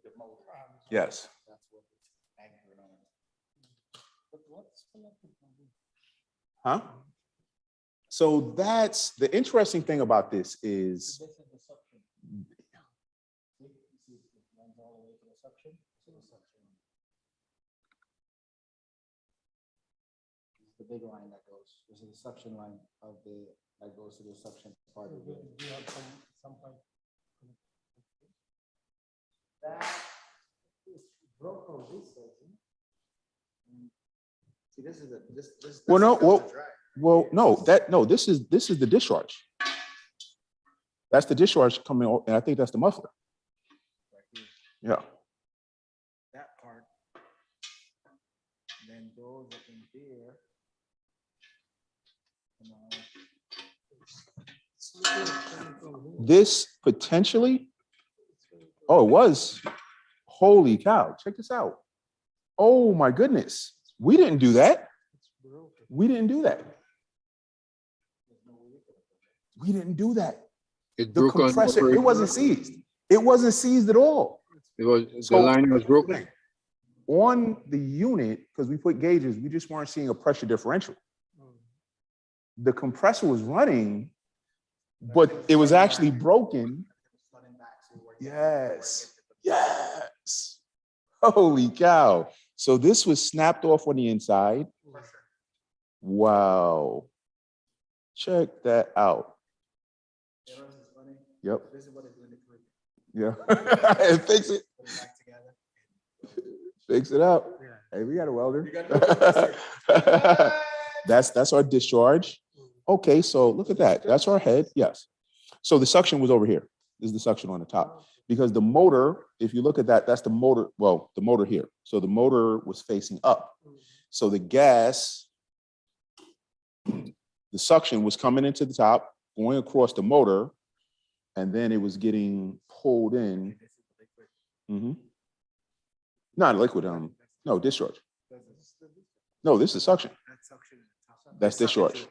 the motor. Yes. That's what it's anchored on. But what's Huh? So that's the interesting thing about this is this is the suction. See, it runs all the way to the suction. See the suction. This is the big line that goes. This is the suction line of the that goes to the suction part of the. Do you have some kind? That is broke on this section. See, this is a this. well, no, well, dry. well, no, this is the discharge. That's the discharge coming off, and I think that's the muffler. Right here. Yeah. That part. Then goes up in here. This potentially, oh, it was. Holy cow, check this out. Oh my goodness. We didn't do that. We didn't do that. We didn't do that. It The broke on compressor, it wasn't seized. It wasn't seized at all. It was So- the line was broken. On the unit, because we put gauges, we just weren't seeing a pressure differential. The compressor was running, but it was actually broken. Yes. Yes. Holy cow. So this was snapped off on the inside. Wow. Check that out. Yep. This is what it's doing. Yeah. And fix it. Put it back together. Fix it up. Yeah. Hey, we got a welder. You got no That's our discharge. Okay, so look at that. That's our head. Yes. So the suction was over here. This is the suction on the top. Because the motor, if you look at that, that's the motor. Well, the motor here. So the motor was facing up. So the gas, the suction was coming into the top, going across the motor, and then it was getting pulled in. Mm-hmm. Not liquid, no, discharge. No, this is suction. That's discharge.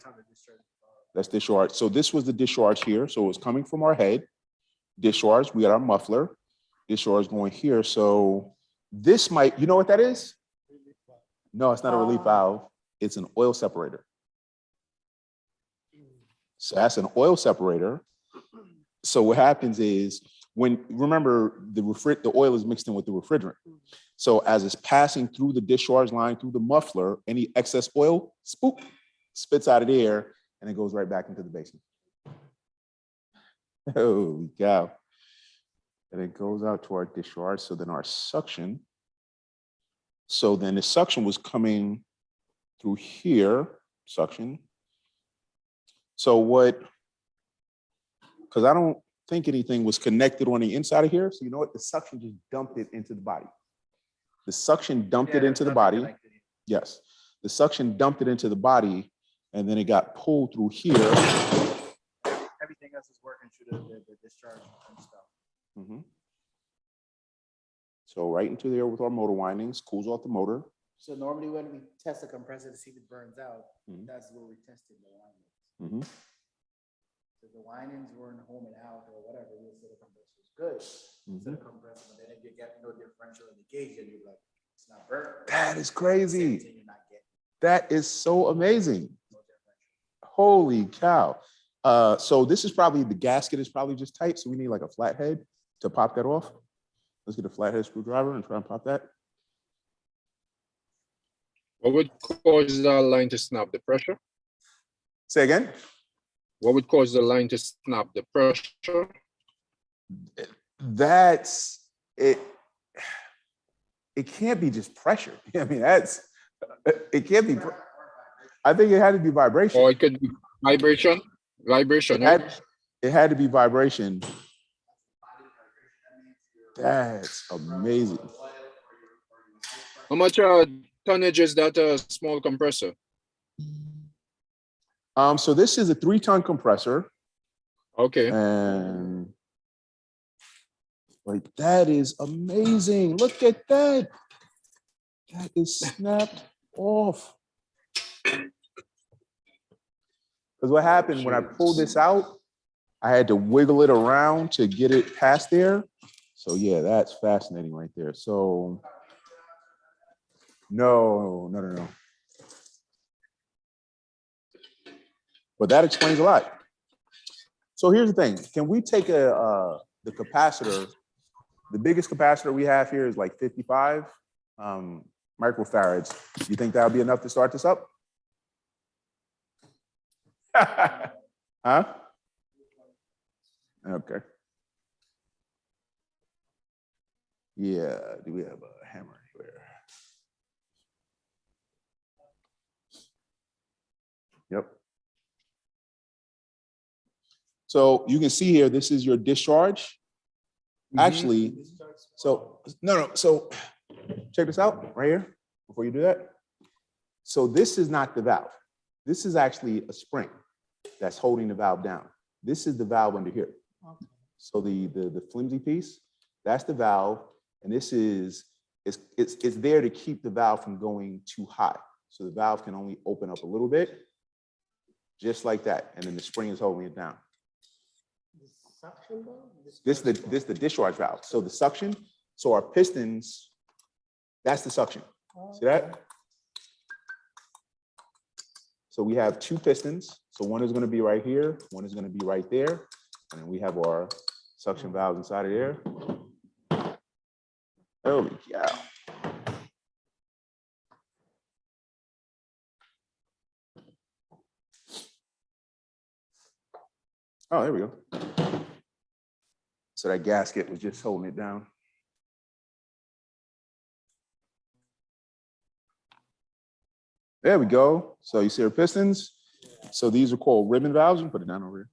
That's discharge. So this was the discharge here. So it was coming from our head. Discharge, we got our muffler. Discharge going here. So this might, you know what that is? No, it's not a relief valve. It's an oil separator. So that's an oil separator. So what happens is remember the oil is mixed in with the refrigerant. So as it's passing through the discharge line, through the muffler, any excess oil, spoop, spits out of there, and it goes right back into the basement. Holy cow. And it goes out to our discharge. So then our suction. So then the suction was coming through here, suction. So because I don't think anything was connected on the inside of here. So you know what? The suction just dumped it into the body. The suction dumped it into the body. Yes. The suction dumped it into the body, and then it got pulled through here. Everything else is working through the discharge and stuff. Mm-hmm. So right into there with our motor windings, cools off the motor. So normally when we test the compressor to see if it burns out, Mhm. that's where we tested the windings. Mm-hmm. So the windings weren't home and out or whatever, we said the compressor was good. Mm-hmm. So the compressor, but then if you get no differential in the gauge, and you're like, it's not burnt. That is Same crazy. thing, you're not getting That is so amazing. no differential. Holy cow. So this is probably, the gasket is probably just tight. So we need like a flathead to pop that off. Let's get a flathead screwdriver and try and pop that. What would cause the line to snap? The pressure? Say again. What would cause the line to snap? The pressure? That's it. It can't be just pressure. I mean, it can't be. I think it had to be vibration. Or it could be vibration? Vibration, right? It had to be vibration. That's amazing. How much tonnage is that small compressor? So this is a 3-ton compressor, Okay. and like that is amazing. Look at that. That is snapped off. Because what happened when I pulled this out, I had to wiggle it around to get it past there. So yeah, that's fascinating right there. So no. But that explains a lot. So here's the thing. Can we take the capacitor, the biggest capacitor we have here is like 55 microfarads. You think that would be enough to start this up? Huh? Okay. Yeah, do we have a hammer here? Yep. So you can see here, this is your discharge. Actually, so so check this out right here before you do that. So this is not the valve. This is actually a spring that's holding the valve down. This is the valve under here. Okay. So the flimsy piece, that's the valve, and this is it's there to keep the valve from going too high. So the valve can only open up a little bit, just like that, and then the spring is holding it down. Suction valve? This is the discharge valve. So the suction, so our pistons, that's the suction. See that? So we have two pistons. So one is going to be right here, one is going to be right there, and then we have our suction valves inside of there. Holy cow. Oh, there we go. So that gasket was just holding it down. There we go. So you see our pistons. So these are called ribbon valves. You can put it down over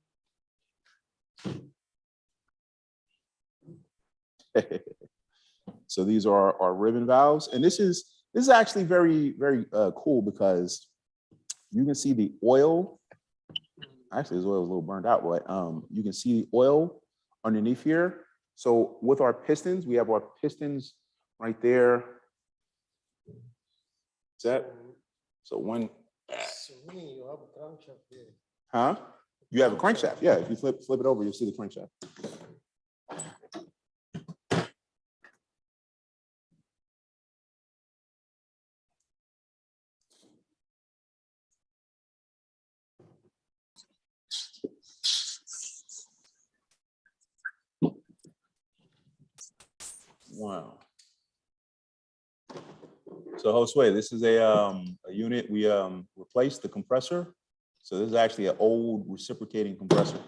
here. So these are our ribbon valves. And this is actually very, very cool because you can see the oil. Actually, this oil is a little burned out, but you can see the oil underneath here. So with our pistons, we have our pistons right there. Is that? So one. You have a crankshaft here. Huh? You have a crankshaft. Yeah, if you flip it over, you'll see the crankshaft. Wow. So Josue, this is a unit we replaced the compressor. So this is actually an old reciprocating compressor.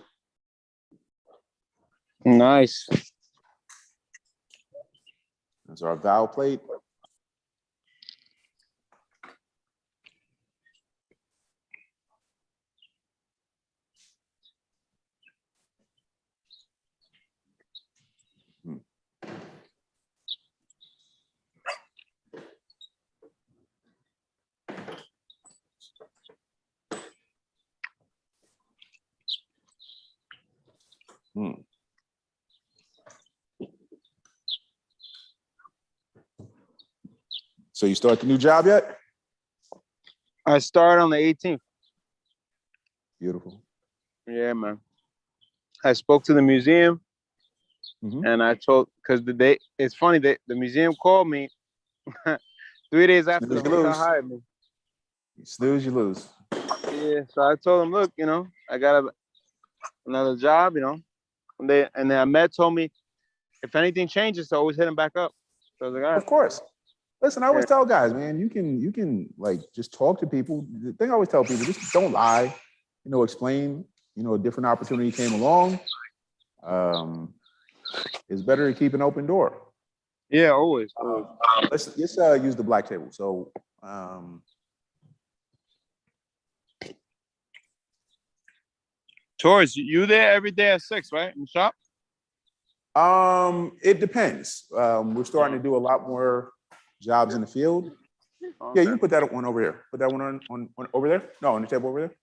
Nice. That's our valve plate. So you start the new job yet? I start on the 18th. Beautiful. Yeah, man. I spoke to the museum and I told, because it's funny that the museum called me 3 days after the hotel hired me. You snooze, you lose. Yeah, so I told them, look, I got another job, and then Ahmed told me if anything changes, to always hit him back up. So I was like, all right. Of course. Listen, I always tell guys, man, you can like just talk to people. The thing I always tell people, just don't lie. Explain. A different opportunity came along. It's better to keep an open door. Yeah, always. Let's use the black table. So Taurus, you there every day at 6, right? In the shop? it depends. We're starting to do a lot more jobs in the field. Okay. Yeah, you can put that one over here. Put that one on over there. No, on the table over there.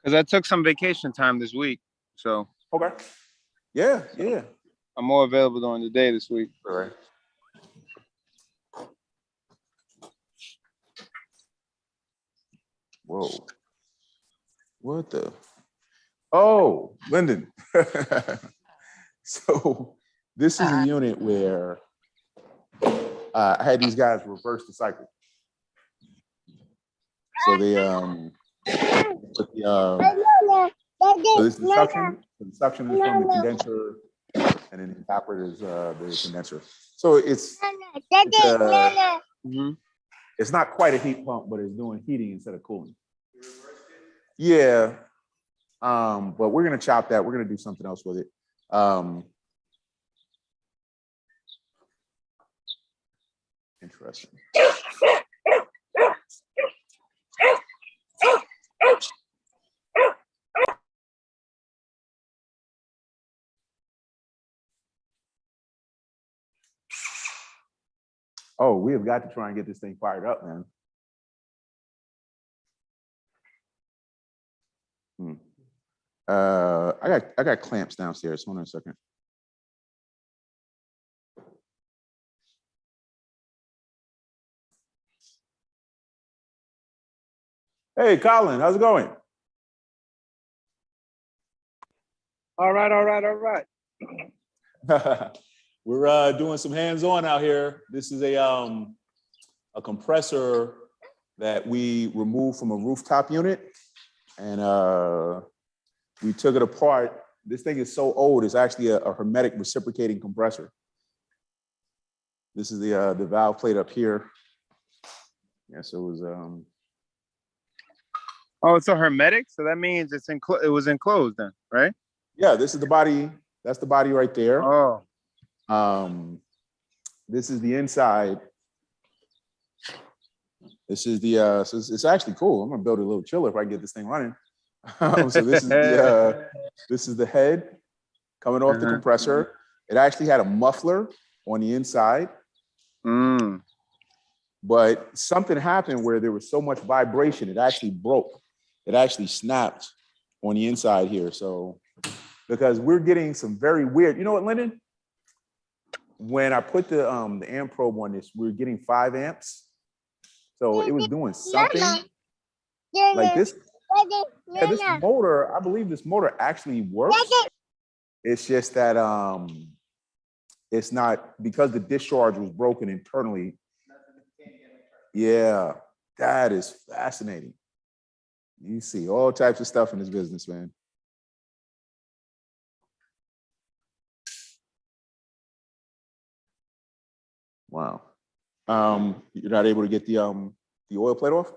Because I took some vacation time this week, so. Okay. Yeah, yeah. I'm more available during the day this week. All right. Whoa. What the? Oh, Lyndon. So This is a unit where I had these guys reverse the cycle. So they put the so this is the suction. So the suction is from the condenser, and then the evaporator is the condenser. So it's not quite a heat pump, but it's doing heating instead of cooling. Yeah. But we're gonna chop that. We're gonna do something else with it. Interesting. Oh, we have got to try and get this thing fired up, man. I got clamps downstairs. Hold on a second. Hey, Colin, how's it going? All right. We're doing some hands-on out here. This is a compressor that we removed from a rooftop unit, and we took it apart. This thing is so old; it's actually a hermetic reciprocating compressor. This is the valve plate up here. Yeah, so it was. Oh, it's a hermetic, so that means it's it was enclosed then, right? Yeah, this is the body. That's the body right there. Oh. This is the inside. This is the so it's actually cool. I'm gonna build a little chiller if I can get this thing running. So this is the head coming off the compressor. It actually had a muffler on the inside. But something happened where there was so much vibration, it actually broke. It actually snapped on the inside here. So because we're getting some very weird, you know what, Lyndon? When I put the amp probe on this, we were getting 5 amps. So it was doing something like this. Yeah, this motor, I believe this motor actually works. It's just that it's not, because the discharge was broken internally. Yeah, that is fascinating. You see all types of stuff in this business, man. Wow. You're not able to get the oil plate off?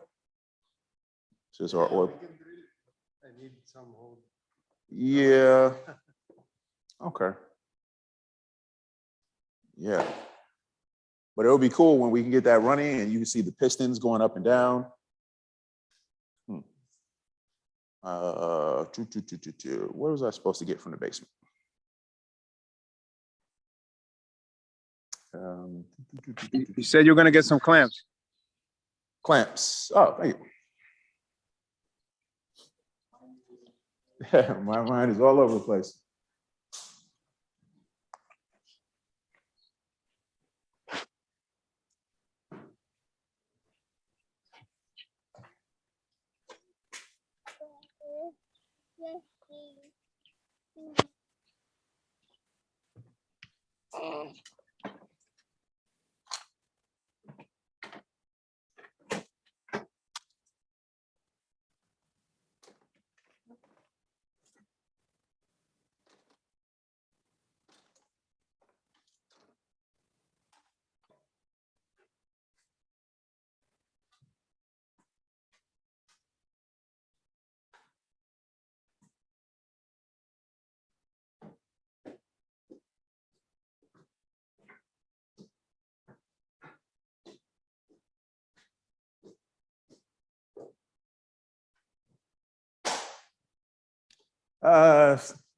So it's our oil. I need some hold. Yeah. Okay. Yeah. But it'll be cool when we can get that running and you can see the pistons going up and down. What was I supposed to get from the basement? You said you're gonna get some clamps. Clamps. Oh, thank you. Yeah, my mind is all over the place.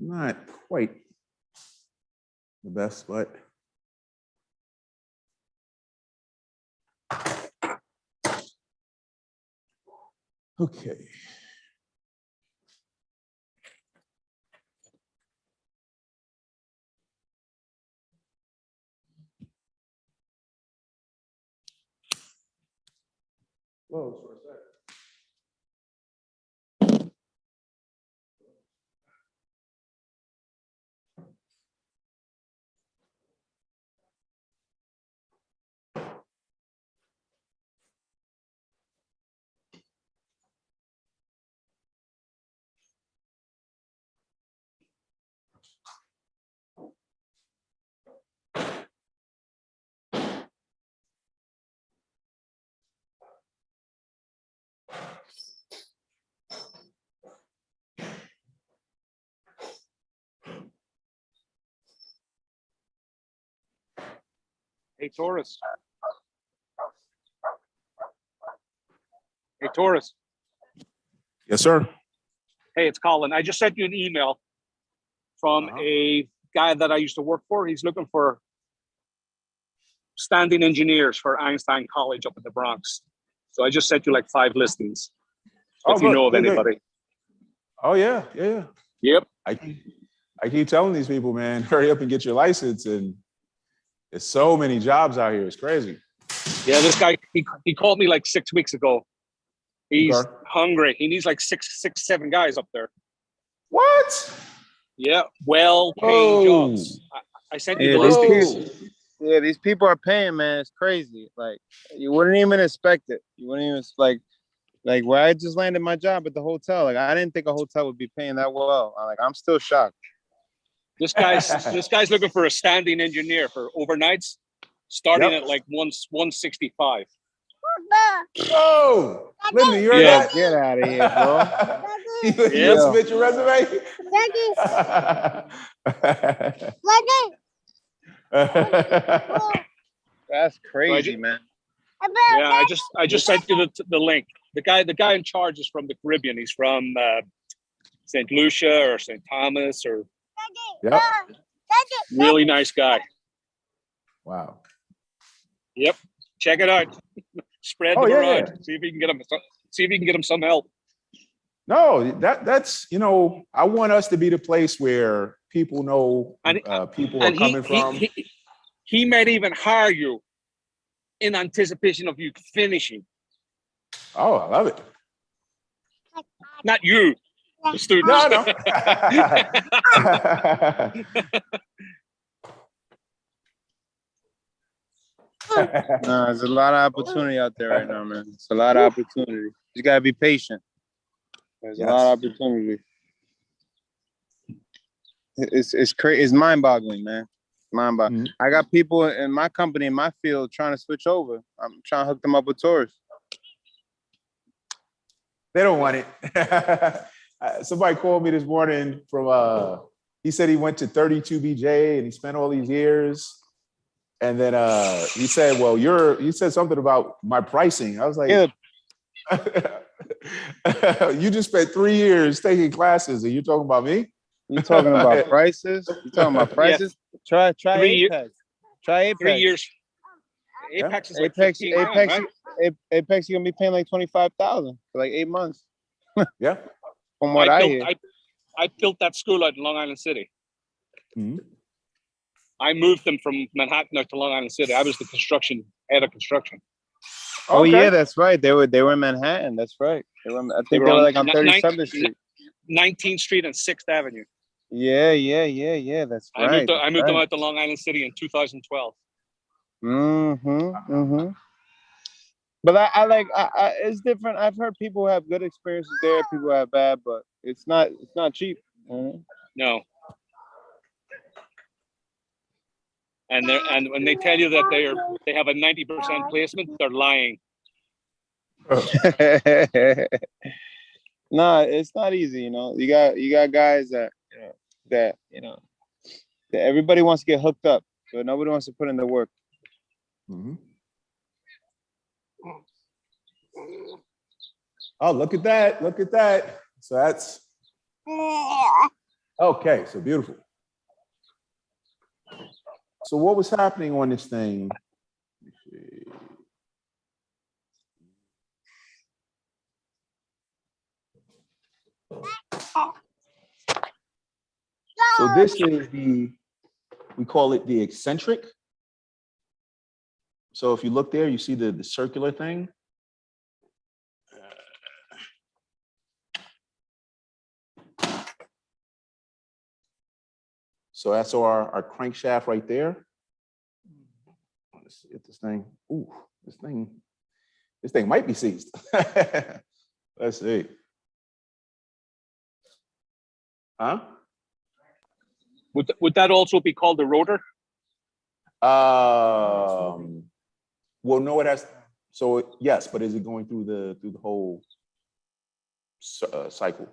Not quite the best, but okay. Close for a sec. Hey, Taurus. Hey, Taurus. Yes, sir. Hey, it's Colin. I just sent you an email from a guy that I used to work for. He's looking for standing engineers for Einstein College up in the Bronx. So I just sent you like 5 listings. If you know of anybody. Oh yeah, yeah. Yep. I keep telling these people, man, hurry up and get your license. And there's so many jobs out here. It's crazy. Yeah, this guy, he called me like 6 weeks ago. He's Okay. hungry. He needs like six, 7 guys up there. What? Yeah, well-paying jobs. I sent you the listings. These people are paying, man. It's crazy. Like you wouldn't even expect it. You wouldn't even like where I just landed my job at the hotel. Like I didn't think a hotel would be paying that well. I'm still shocked. This guy's looking for a standing engineer for overnights, starting at like 165. Oh, Linda, you heard that? Get out of here, bro. You submit your resume? That's crazy, man. Yeah, I just sent you the link. The guy in charge is from the Caribbean. He's from St. Lucia or St. Thomas or. Yep. Really nice guy. Wow. Yep. Check it out. Spread them around. Yeah. See if you can get them. See if you can get them some help. No, that's I want us to be the place where people know people are coming from. He might even hire you in anticipation of you finishing. Oh, I love it. Not you, the student. No. No, there's a lot of opportunity out there right now, man. It's a lot of opportunity. You gotta be patient. There's a lot of opportunity. It's crazy. It's mind-boggling, man. Mind-boggling. Mm-hmm. I got people in my company, in my field, trying to switch over. I'm trying to hook them up with tourists. They don't want it. Somebody called me this morning from he said he went to 32 BJ and he spent all these years. And then he said, well, you said something about my pricing. I was like, you just spent 3 years taking classes and you're talking about me? You talking about prices? You talking about prices? Yeah. Try Apex. Try Apex. 3 years. Apex is like Apex, Apex, you're gonna be paying like 25,000 for like 8 months. Yeah. From what I hear. I built that school out in Long Island City. Mm-hmm. I moved them from Manhattan out to Long Island City. I was the head of construction. Oh yeah, that's right. They were in Manhattan. That's right. I think they were like on 37th Street. 19th Street and 6th Avenue. Yeah. That's right. I moved them out to Long Island City in 2012. But I it's different. I've heard people have good experiences there, people have bad, but it's not cheap. No. And when they tell you that they have a 90% placement, they're lying. No, it's not easy. You got guys that everybody wants to get hooked up, but nobody wants to put in the work. Mm-hmm. Oh, look at that. Look at that. So that's okay. So beautiful. So what was happening on this thing? Let me see. So this is we call it the eccentric. So if you look there, you see the circular thing. So that's our crankshaft right there. Let's see if this thing, this thing might be seized. Let's see. Huh? Would that also be called the rotor? Well, no, it has. So yes, but is it going through the whole cycle?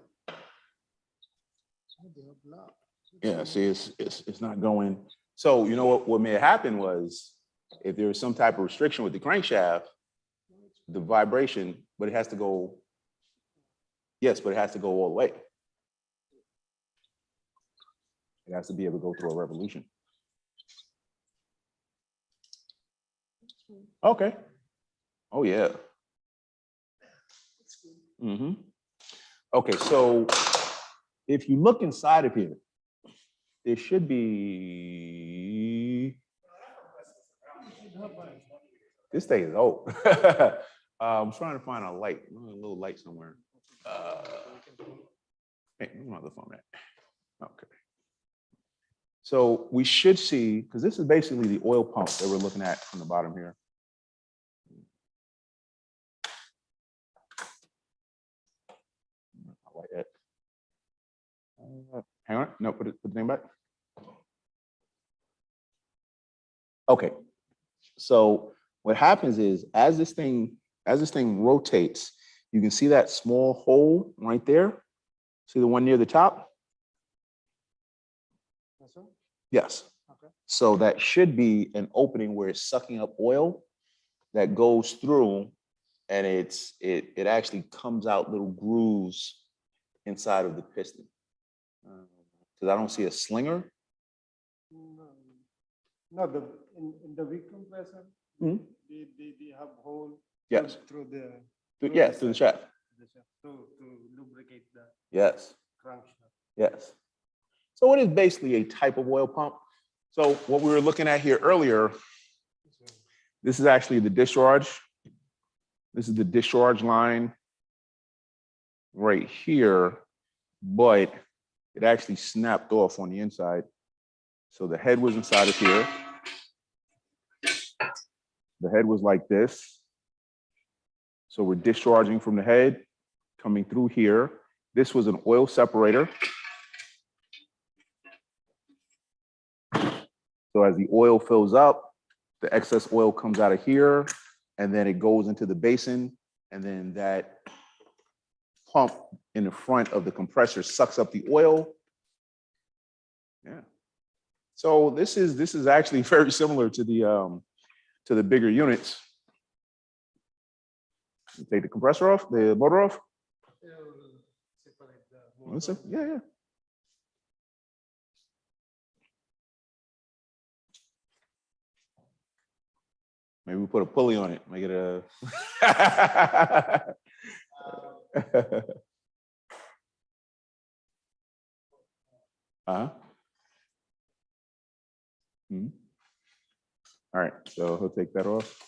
Yeah. See, it's not going. So you know what may have happened was if there is some type of restriction with the crankshaft, the vibration, but it has to go, yes, but it has to go all the way. It has to be able to go through a revolution. Okay. Oh, yeah. Mm-hmm. Okay, so if you look inside of here, there should be, this thing is old. I'm trying to find a light, a little light somewhere. Hey, where's my other phone at? Okay. So we should see, because this is basically the oil pump that we're looking at from the bottom here. I like that. Hang on, no, put the name back. Okay, so what happens is as this thing rotates, you can see that small hole right there. See the one near the top? Yes, sir? Yes. Okay. So that should be an opening where it's sucking up oil that goes through, and it actually comes out little grooves inside of the piston. Because I don't see a slinger. No, in the weak compressor, Mhm. they have hole Yes. through the Yes, through the shaft. to lubricate the Yes. crankshaft. Yes. So it is basically a type of oil pump. So what we were looking at here earlier, this is actually the discharge. This is the discharge line right here, but it actually snapped off on the inside. So the head was inside of here. The head was like this. So we're discharging from the head, coming through here. This was an oil separator. So as the oil fills up, the excess oil comes out of here, and then it goes into the basin, and then that pump in the front of the compressor sucks up the oil. Yeah. So this is actually very similar to the bigger units. Take the compressor off, the motor off. Listen, yeah. Maybe we put a pulley on it, make it a. Uh-huh. Mm-hmm. All right, so he'll take that off.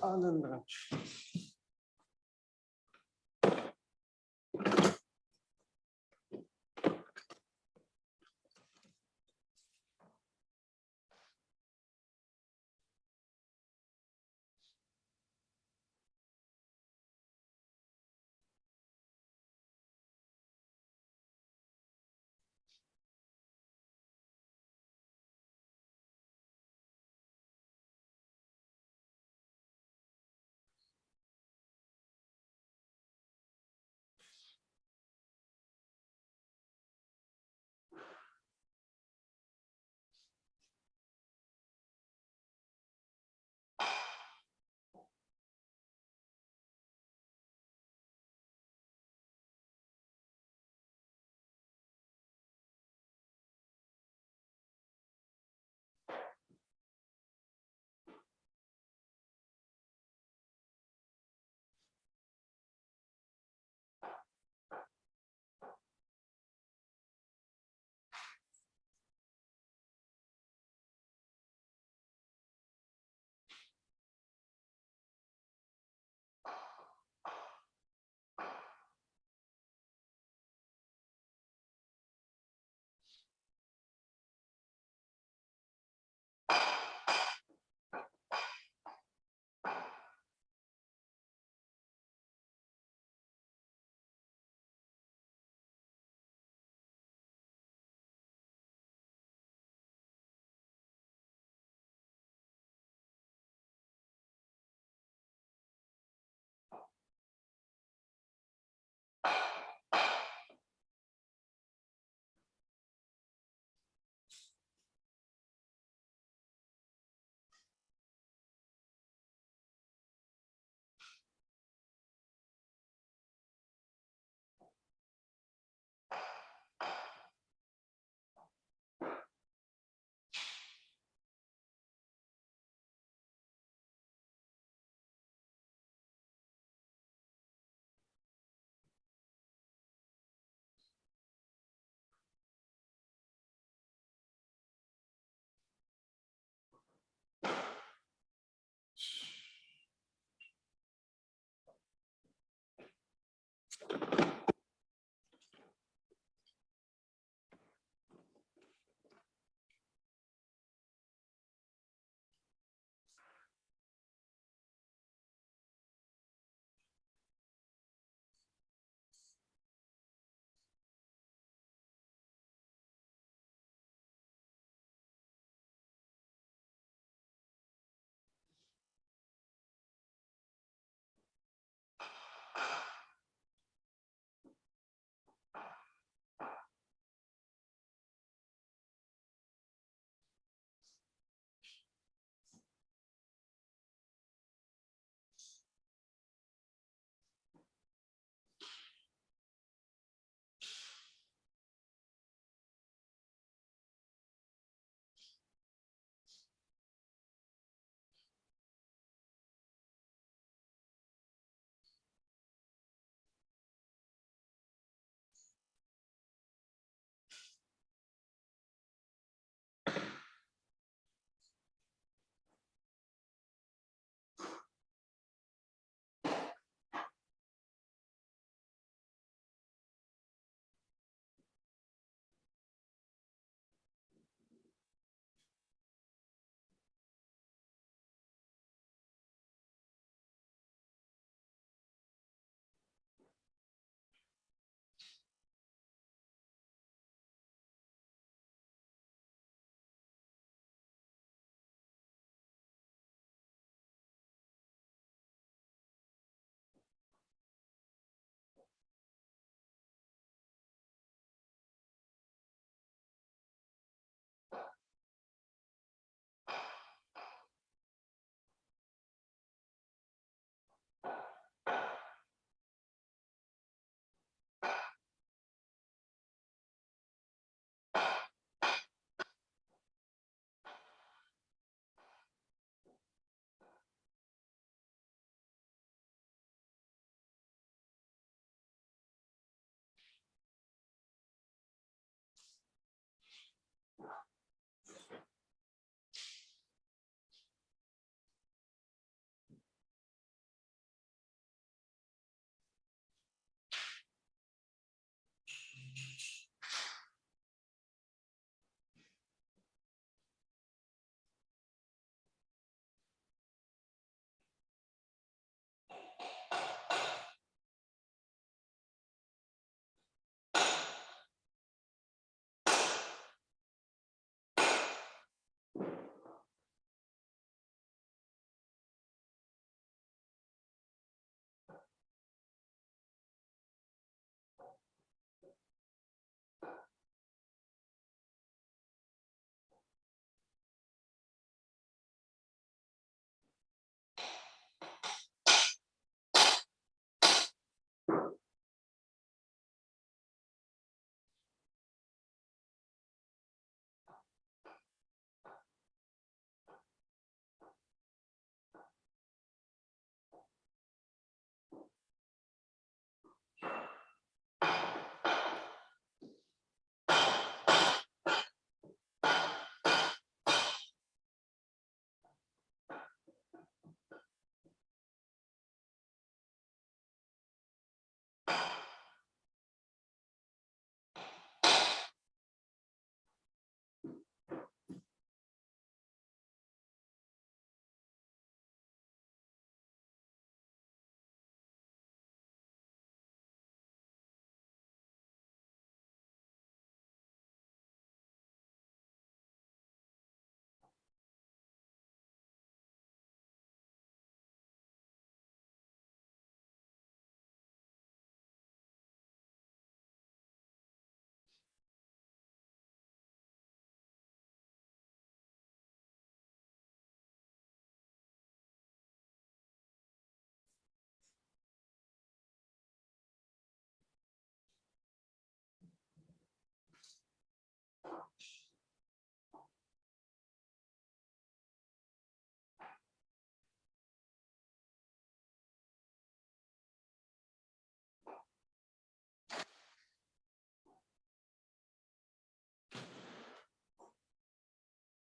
Allen branch.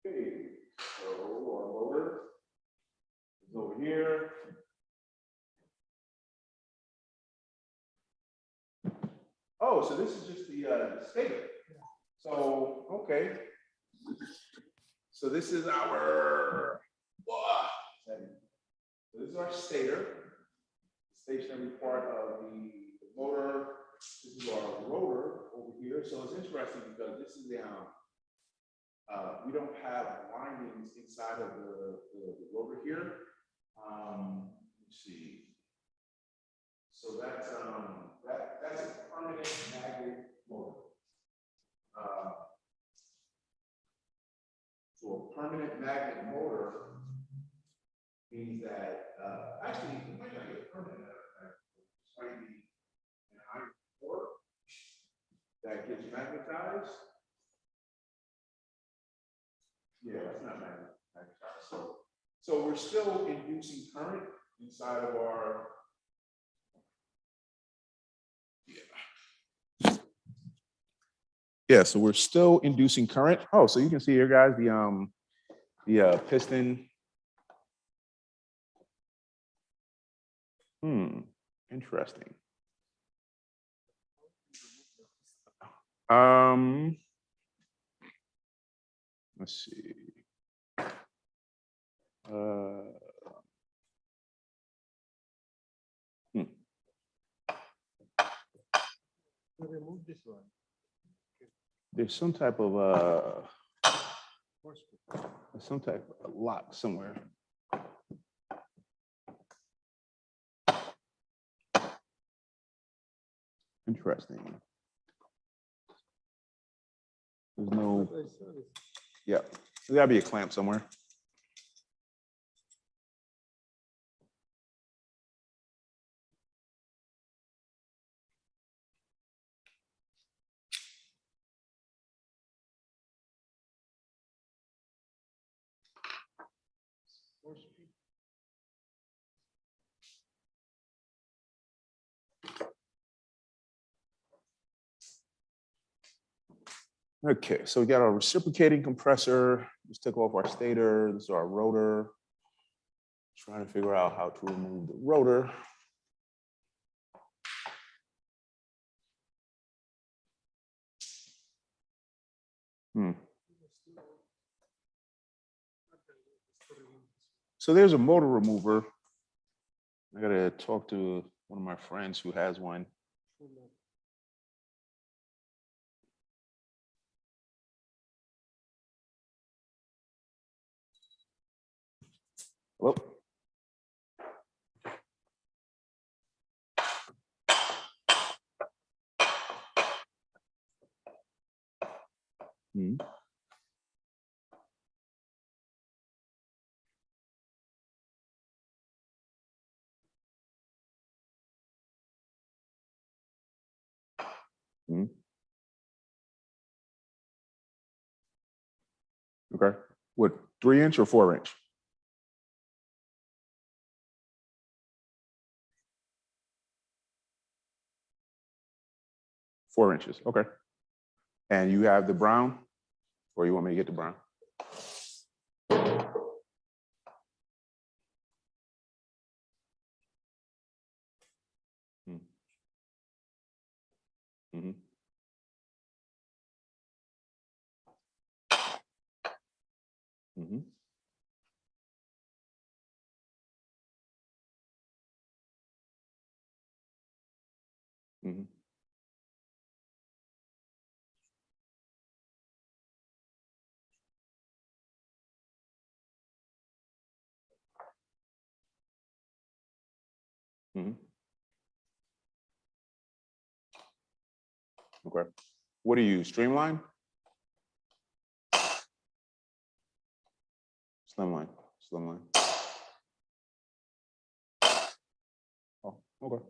Okay, so our motor is over here. Oh, so this is just the stator. So, okay. So this is our, so this is our stator, stationary part of the motor. This is our rotor over here. So it's interesting because this is the, we don't have windings inside of the rotor here. Let's see. So that's that's a permanent magnet motor. So a permanent magnet motor means that actually it might not be a permanent magnet, it might be an iron core that gets magnetized. Yeah, it's not magnetized. So we're still inducing current inside of our. Yeah, so we're still inducing current. Oh, so you can see here, guys, the piston. Interesting. Let's see. Remove this one. There's some type of lock somewhere. Interesting. There's no. Yeah, there's gotta be a clamp somewhere. Okay, so we got our reciprocating compressor. Just took off our stator. This is our rotor. Trying to figure out how to remove the rotor. Hmm. So there's a motor remover. I gotta talk to one of my friends who has one. Well. Hmm. Hmm. Okay. What, 3-inch or 4-inch? Four inches. Okay. And you have the brown, or you want me to get the brown? Hmm. Mm-hmm. Mm-hmm. Mm-hmm. Mm-hmm. Okay. What do you use? Streamline? Slimline. Slimline. Oh, okay.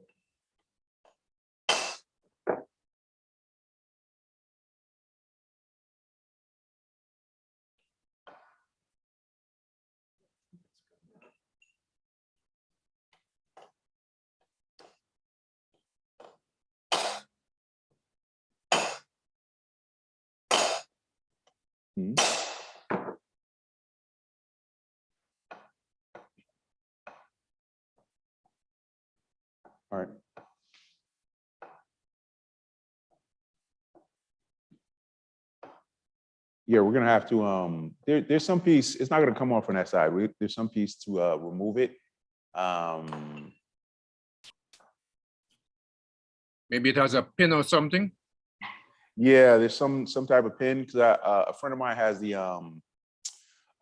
Mhm. All right. Yeah, we're gonna have to, there's some piece, it's not gonna come off on that side. There's some piece to remove it. Maybe it has a pin or something. Yeah, there's some type of pin, because a friend of mine has the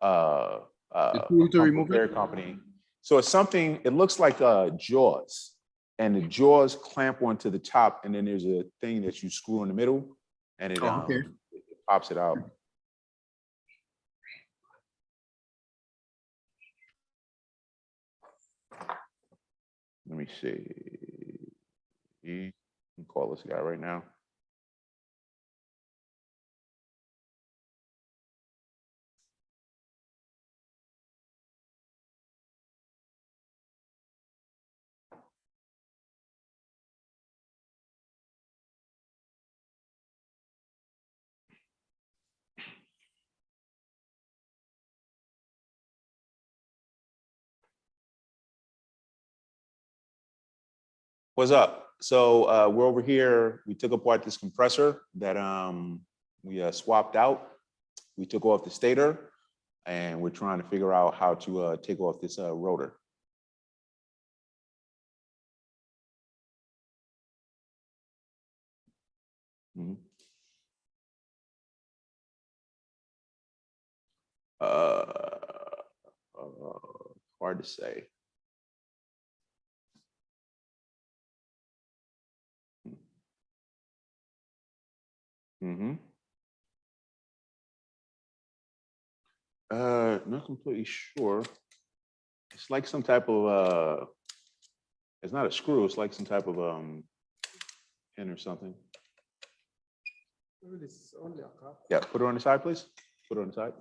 The tool to pump remove repair it. company. So it's something, it looks like jaws, and the jaws clamp onto the top, and then there's a thing that you screw in the middle, and it, Oh, okay. it pops it out. Let me see. You can call this guy right now. What's up? So we're over here. We took apart this compressor that we swapped out. We took off the stator, and we're trying to figure out how to take off this rotor. Mhm. Hard to say. Mm-hmm. Not completely sure. It's like some type of it's not a screw, it's like some type of pin or something. Maybe it's only a cup. Yeah, put it on the side, please. Put it on the side.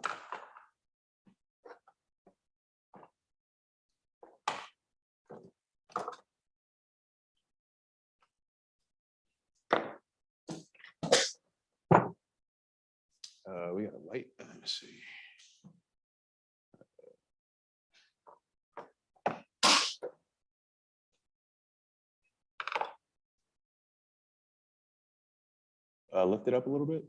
We got a light. Let me see. Lift it up a little bit.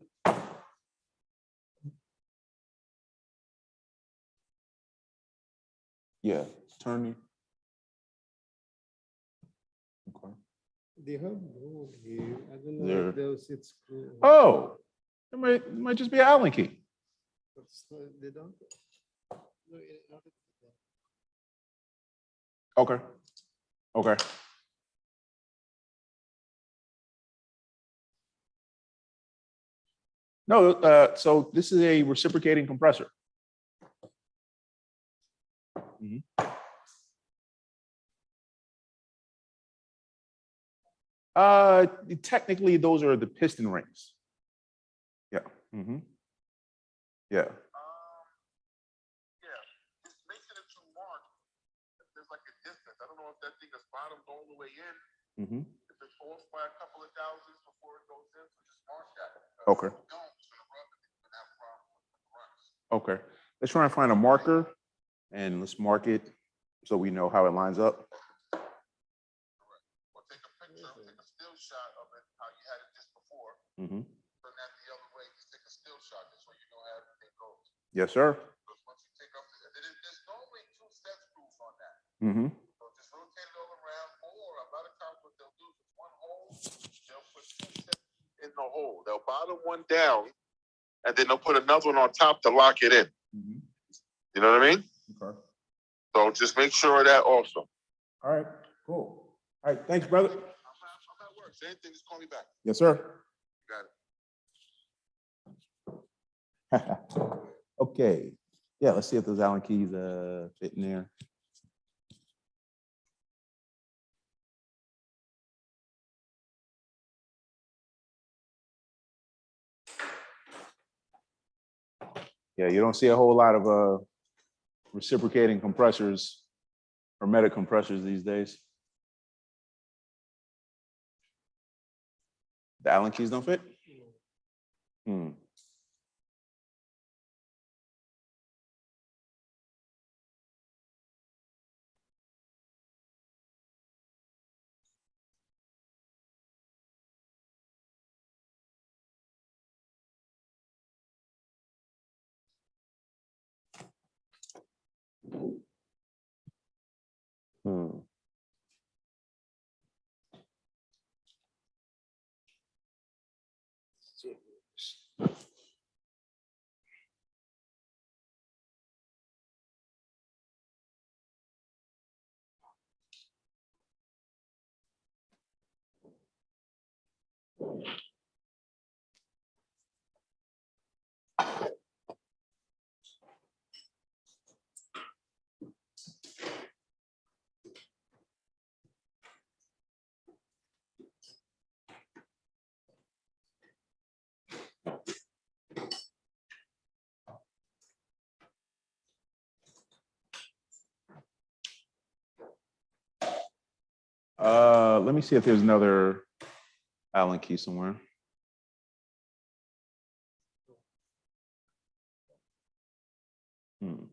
Yeah, turn. Okay. They have board here. I don't know There. if those it's screw. Oh, it might just be an Allen key. They don't. No, not Okay. Okay. No, so this is a reciprocating compressor. Mhm. Technically, those are the piston rings. Yeah. Mm-hmm. Yeah. Yeah, just making it to mark. There's like a distance. I don't know if that thing is bottomed all the way in. Mm-hmm. If it's off by a couple of thousandths before it goes in, so just mark that. Okay. If you don't, it's gonna rub it. You're gonna have a problem with the runs. Okay. Let's try and find a marker and let's mark it so we know how it lines up. Or take a picture, take a still shot of it, how you had it just before. Mm-hmm. Turn that the other way, just take a still shot, just so you know how everything goes. Yes, sir. Because once you take off, there's normally 2 set screws on that. Mm-hmm. So just rotate it all around, or a lot of times what they'll do is it's one hole, they'll put 2 sets in the hole. They'll bottom one down, and then they'll put another one on top to lock it in. Mm-hmm. You know what I mean? Okay. So just make sure of that also. All right. Cool. All right. Thanks, brother. I'm at work. Same thing, just call me back. Yes, sir. You got it. Okay. Yeah, let's see if those Allen keys fit in there. Yeah, you don't see a whole lot of reciprocating compressors, hermetic compressors these days. The Allen keys don't fit? Hmm. Hmm. Let me see if there's another Allen key somewhere. Hmm.